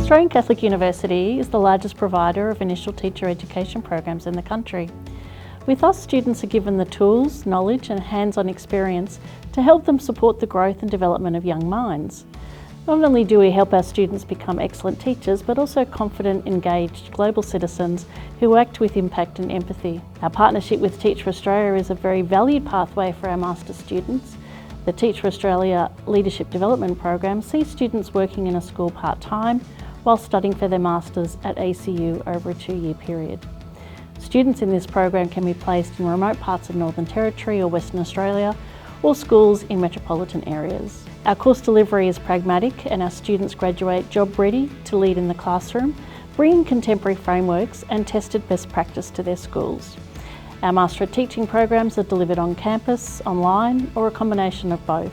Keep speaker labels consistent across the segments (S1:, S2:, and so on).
S1: Australian Catholic University is the largest provider of initial teacher education programs in the country. With us, students are given the tools, knowledge and hands-on experience to help them support the growth and development of young minds. Not only do we help our students become excellent teachers, but also confident, engaged global citizens who act with impact and empathy. Our partnership with Teach for Australia is a very valued pathway for our master's students. The Teach for Australia Leadership Development Program sees students working in a school part-time while studying for their masters at ACU over a 2-year period. Students in this program can be placed in remote parts of Northern Territory or Western Australia, or schools in metropolitan areas. Our course delivery is pragmatic and our students graduate job ready to lead in the classroom, bringing contemporary frameworks and tested best practice to their schools. Our Master of Teaching programs are delivered on campus, online, or a combination of both.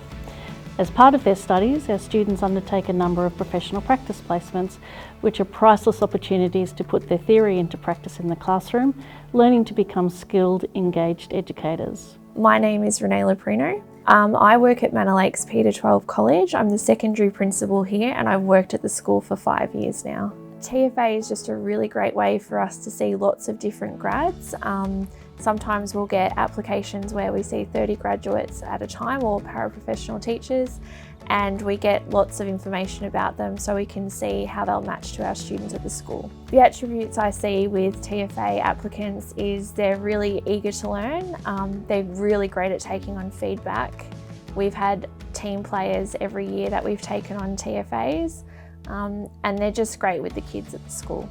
S1: As part of their studies, our students undertake a number of professional practice placements, which are priceless opportunities to put their theory into practice in the classroom, learning to become skilled, engaged educators.
S2: My name is Renee Liprino. I work at Manor Lakes P-12 College. I'm the secondary principal here and I've worked at the school for 5 years now. TFA is just a really great way for us to see lots of different grads. Sometimes we'll get applications where we see 30 graduates at a time, or paraprofessional teachers, and we get lots of information about them so we can see how they'll match to our students at the school. The attributes I see with TFA applicants is they're really eager to learn, they're really great at taking on feedback. We've had team players every year that we've taken on TFAs, and they're just great with the kids at the school.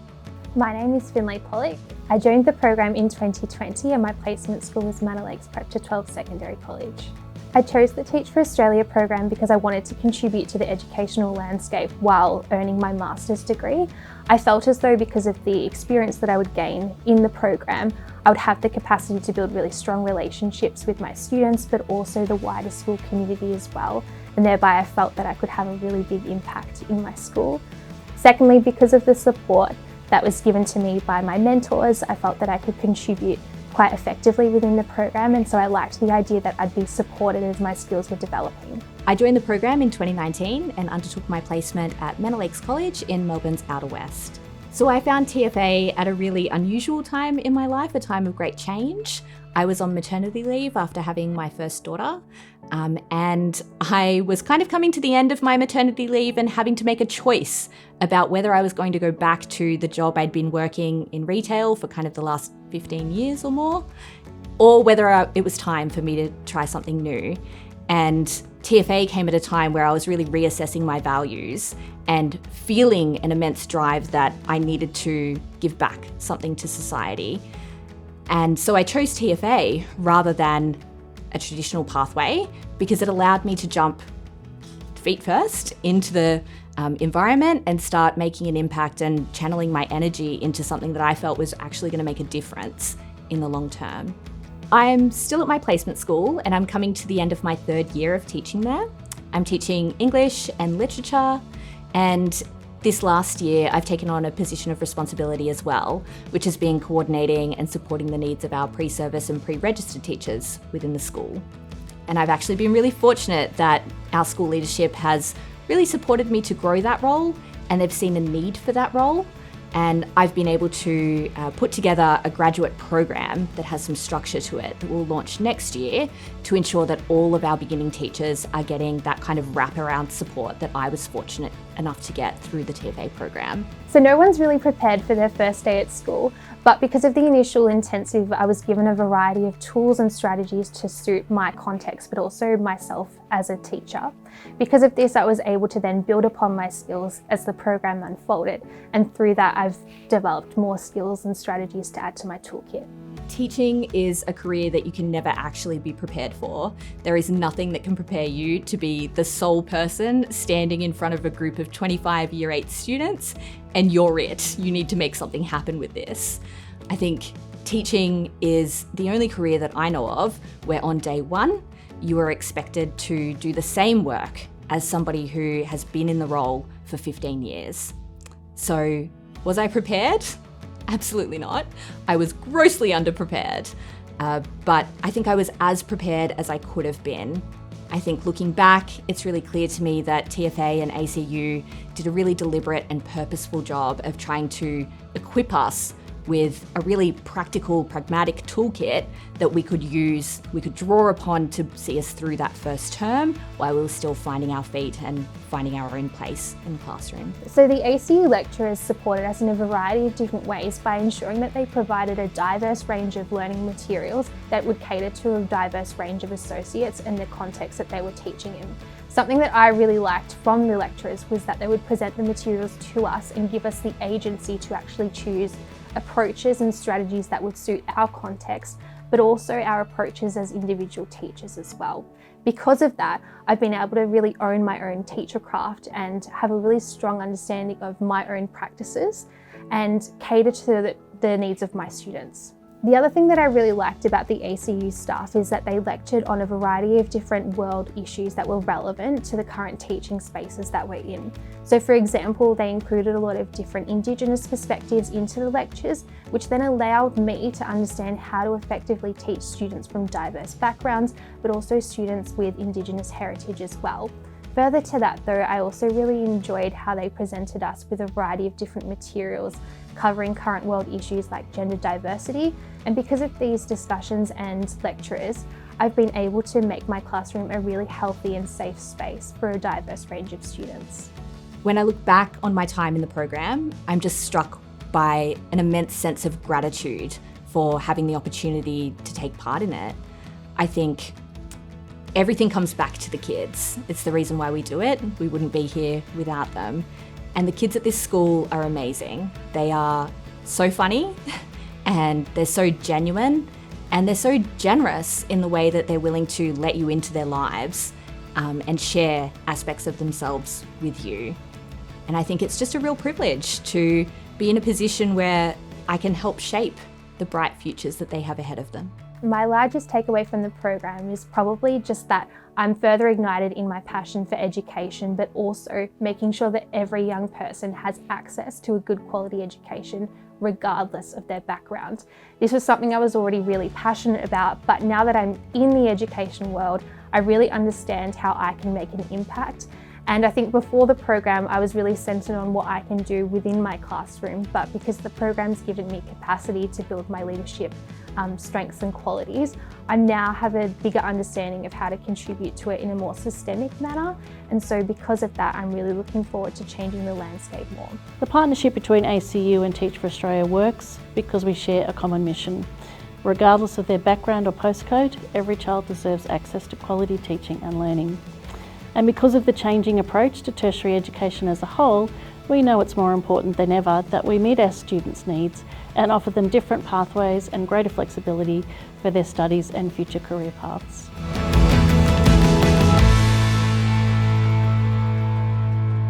S3: My name is Pollock. I joined the program in 2020 and my placement school was Manor Lakes P-12 Secondary College. I chose the Teach for Australia program because I wanted to contribute to the educational landscape while earning my master's degree. I felt as though because of the experience that I would gain in the program, I would have the capacity to build really strong relationships with my students, but also the wider school community as well. And thereby I felt that I could have a really big impact in my school. Secondly, because of the support that was given to me by my mentors, I felt that I could contribute quite effectively within the program, and so I liked the idea that I'd be supported as my skills were developing.
S4: I joined the program in 2019 and undertook my placement at Manor Lakes College in Melbourne's Outer West. So I found TFA at a really unusual time in my life, a time of great change. I was on maternity leave after having my first daughter, and I was kind of coming to the end of my maternity leave and having to make a choice about whether I was going to go back to the job I'd been working in retail for kind of the last 15 years or more, or whether it was time for me to try something new. And TFA came at a time where I was really reassessing my values and feeling an immense drive that I needed to give back something to society. And so I chose TFA rather than a traditional pathway because it allowed me to jump feet first into the environment and start making an impact and channeling my energy into something that I felt was actually going to make a difference in the long term. I'm still at my placement school and I'm coming to the end of my 3rd year of teaching there. I'm teaching English and literature, and this last year I've taken on a position of responsibility as well, which has been coordinating and supporting the needs of our pre-service and pre-registered teachers within the school. And I've actually been really fortunate that our school leadership has really supported me to grow that role, and they've seen a need for that role. And I've been able to put together a graduate program that has some structure to it that will launch next year to ensure that all of our beginning teachers are getting that kind of wraparound support that I was fortunate enough to get through the TFA program.
S3: So no one's really prepared for their first day at school, but because of the initial intensive, I was given a variety of tools and strategies to suit my context, but also myself as a teacher. Because of this, I was able to then build upon my skills as the program unfolded, and through that I've developed more skills and strategies to add to my toolkit.
S4: Teaching is a career that you can never actually be prepared for. There is nothing that can prepare you to be the sole person standing in front of a group of 25 Year 8 students and you're it. You need to make something happen with this. I think teaching is the only career that I know of where on day one, you are expected to do the same work as somebody who has been in the role for 15 years. So, was I prepared? Absolutely not. I was grossly underprepared, but I think I was as prepared as I could have been. I think looking back, it's really clear to me that TFA and ACU did a really deliberate and purposeful job of trying to equip us with a really practical, pragmatic toolkit that we could use, we could draw upon to see us through that first term while we were still finding our feet and finding our own place in the classroom.
S3: So the ACU lecturers supported us in a variety of different ways by ensuring that they provided a diverse range of learning materials that would cater to a diverse range of associates and the context that they were teaching in. Something that I really liked from the lecturers was that they would present the materials to us and give us the agency to actually choose approaches and strategies that would suit our context, but also our approaches as individual teachers as well. Because of that, I've been able to really own my own teacher craft and have a really strong understanding of my own practices and cater to the needs of my students. The other thing that I really liked about the ACU staff is that they lectured on a variety of different world issues that were relevant to the current teaching spaces that we're in. So for example, they included a lot of different Indigenous perspectives into the lectures, which then allowed me to understand how to effectively teach students from diverse backgrounds, but also students with Indigenous heritage as well. Further to that though, I also really enjoyed how they presented us with a variety of different materials covering current world issues like gender diversity. And because of these discussions and lectures, I've been able to make my classroom a really healthy and safe space for a diverse range of students.
S4: When I look back on my time in the program, I'm just struck by an immense sense of gratitude for having the opportunity to take part in it. I think everything comes back to the kids. It's the reason why we do it. We wouldn't be here without them. And the kids at this school are amazing. They are so funny and they're so genuine and they're so generous in the way that they're willing to let you into their lives and share aspects of themselves with you. And I think it's just a real privilege to be in a position where I can help shape the bright futures that they have ahead of them.
S3: My largest takeaway from the program is probably just that I'm further ignited in my passion for education, but also making sure that every young person has access to a good quality education regardless of their background. This was something I was already really passionate about, but now that I'm in the education world, I really understand how I can make an impact. And I think before the program, I was really centered on what I can do within my classroom, but because the program's given me capacity to build my leadership strengths and qualities, I now have a bigger understanding of how to contribute to it in a more systemic manner. And so because of that, I'm really looking forward to changing the landscape more.
S1: The partnership between ACU and Teach for Australia works because we share a common mission. Regardless of their background or postcode, every child deserves access to quality teaching and learning. And because of the changing approach to tertiary education as a whole, we know it's more important than ever that we meet our students' needs and offer them different pathways and greater flexibility for their studies and future career paths.